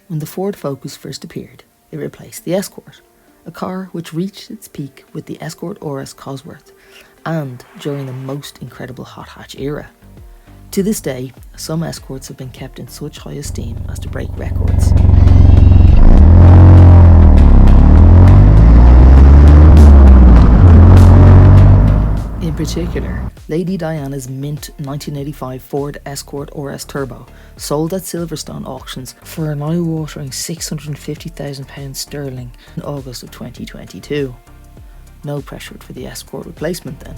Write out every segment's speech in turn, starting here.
When the Ford Focus first appeared, it replaced the Escort, a car which reached its peak with the Escort RS Cosworth and during the most incredible hot hatch era. To this day, some Escorts have been kept in such high esteem as to break records. In particular, Lady Diana's mint 1985 Ford Escort RS Turbo sold at Silverstone Auctions for an eye-watering £650,000 sterling in August of 2022. No pressure for the Escort replacement then.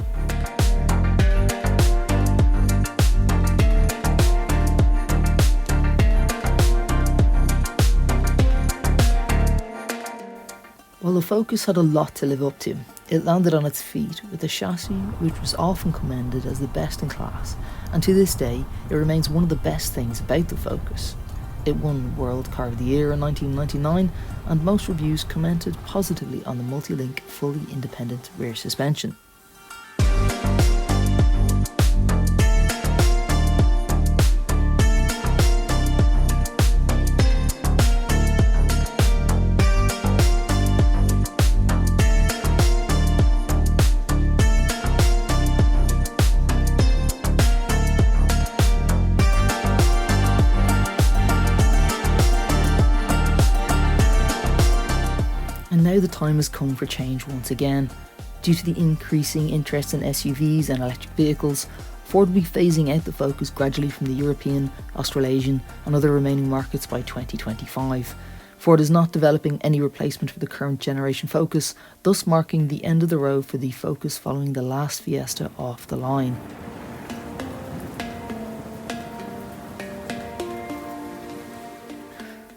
While the Focus had a lot to live up to, it landed on its feet with a chassis which was often commended as the best in class, and to this day it remains one of the best things about the Focus. It won World Car of the Year in 1999, and most reviews commented positively on the multi-link fully independent rear suspension. And now the time has come for change once again. Due to the increasing interest in SUVs and electric vehicles, Ford will be phasing out the Focus gradually from the European, Australasian and other remaining markets by 2025. Ford is not developing any replacement for the current generation Focus, thus marking the end of the road for the Focus following the last Fiesta off the line.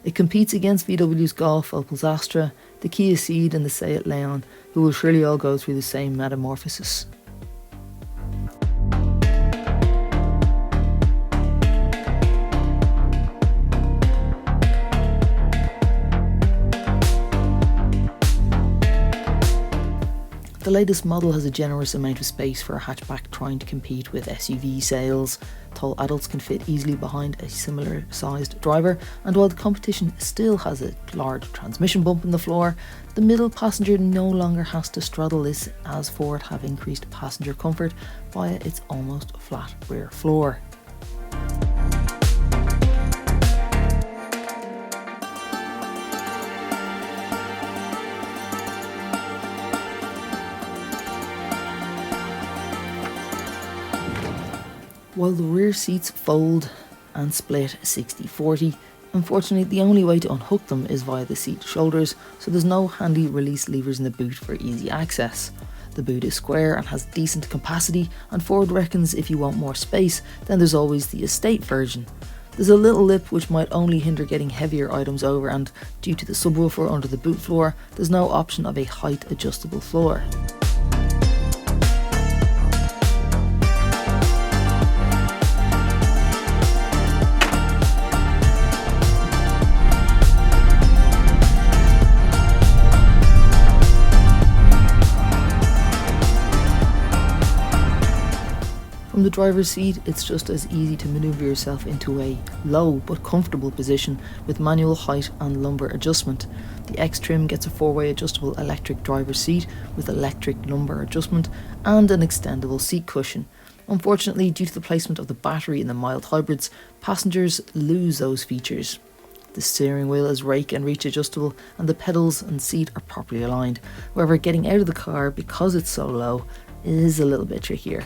It competes against VW's Golf, Opel's Astra, the Kia Ceed and the Seat Leon, who will surely all go through the same metamorphosis. The latest model has a generous amount of space for a hatchback trying to compete with SUV sales. Tall adults can fit easily behind a similar sized driver, and while the competition still has a large transmission bump in the floor, the middle passenger no longer has to straddle this, as Ford have increased passenger comfort via its almost flat rear floor. While the rear seats fold and split 60-40, unfortunately the only way to unhook them is via the seat shoulders, so there's no handy release levers in the boot for easy access. The boot is square and has decent capacity, and Ford reckons if you want more space, then there's always the estate version. There's a little lip which might only hinder getting heavier items over, and due to the subwoofer under the boot floor, there's no option of a height adjustable floor. From the driver's seat, it's just as easy to manoeuvre yourself into a low but comfortable position with manual height and lumbar adjustment. The X trim gets a 4-way adjustable electric driver's seat with electric lumbar adjustment and an extendable seat cushion. Unfortunately, due to the placement of the battery in the mild hybrids, passengers lose those features. The steering wheel is rake and reach adjustable, and the pedals and seat are properly aligned. However, getting out of the car, because it's so low, is a little bit trickier.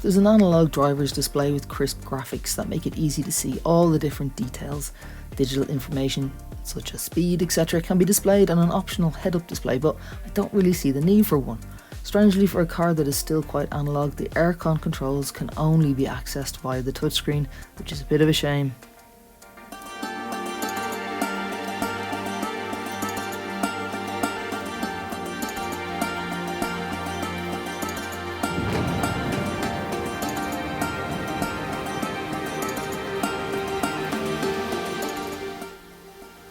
There's an analogue driver's display with crisp graphics that make it easy to see all the different details. Digital information such as speed, etc. can be displayed on an optional head-up display, but I don't really see the need for one. Strangely, for a car that is still quite analogue, the aircon controls can only be accessed via the touchscreen, which is a bit of a shame.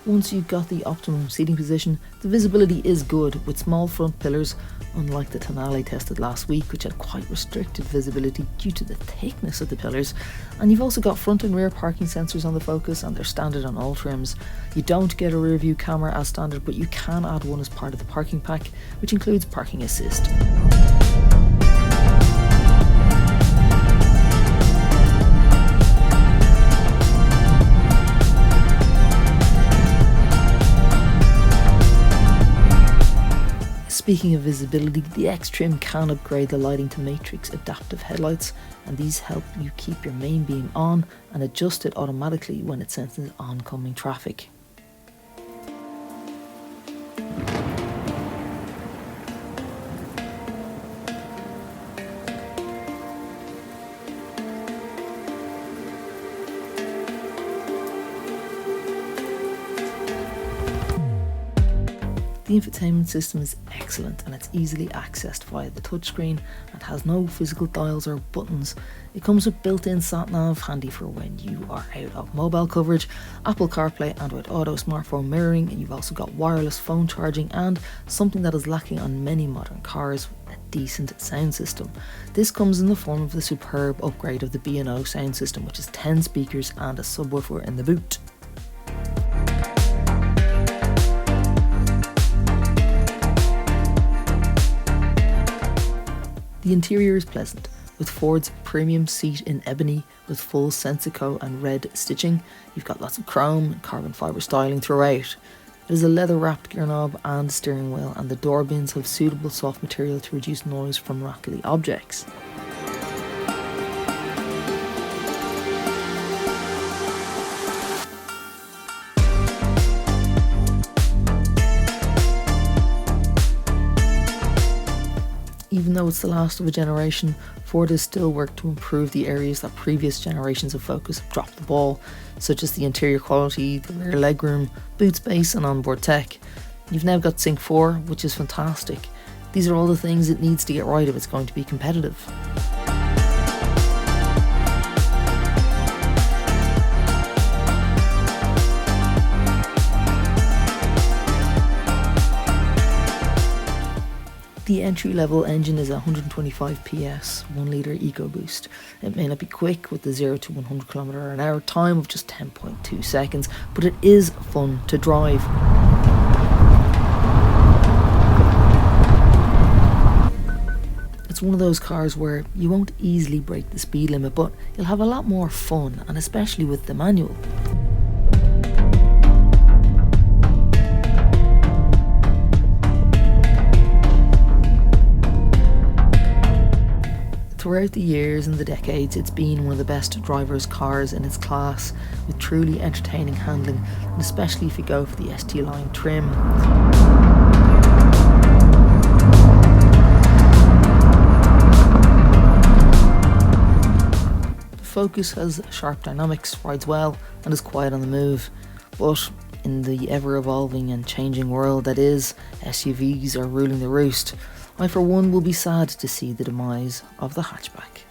Once you've got the optimum seating position, the visibility is good with small front pillars, unlike the Tonale tested last week, which had quite restricted visibility due to the thickness of the pillars. And you've also got front and rear parking sensors on the Focus, and they're standard on all trims. You don't get a rear view camera as standard, but you can add one as part of the parking pack, which includes parking assist. Speaking of visibility, the X trim can upgrade the lighting to matrix adaptive headlights, and these help you keep your main beam on and adjust it automatically when it senses oncoming traffic. The infotainment system is excellent and it's easily accessed via the touchscreen and has no physical dials or buttons. It comes with built-in sat-nav, handy for when you are out of mobile coverage, Apple CarPlay, Android Auto, smartphone mirroring, and you've also got wireless phone charging and something that is lacking on many modern cars, a decent sound system. This comes in the form of the superb upgrade of the B&O sound system, which is 10 speakers and a subwoofer in the boot. The interior is pleasant, with Ford's premium seat in ebony with full Sensico and red stitching. You've got lots of chrome and carbon fibre styling throughout. There's a leather wrapped gear knob and steering wheel, and the door bins have suitable soft material to reduce noise from rattly objects. Even though it's the last of a generation, Ford has still worked to improve the areas that previous generations of Focus have dropped the ball, such as the interior quality, the rear legroom, boot space and onboard tech. You've now got Sync 4, which is fantastic. These are all the things it needs to get right if it's going to be competitive. The entry-level engine is a 125 PS 1-litre EcoBoost. It may not be quick with the 0 to 100 km/h time of just 10.2 seconds, but it is fun to drive. It's one of those cars where you won't easily break the speed limit, but you'll have a lot more fun, and especially with the manual. Throughout the years and the decades, it's been one of the best driver's cars in its class, with truly entertaining handling, and especially if you go for the ST line trim. The Focus has sharp dynamics, rides well, and is quiet on the move, but in the ever-evolving and changing world that is, SUVs are ruling the roost. I for one will be sad to see the demise of the hatchback.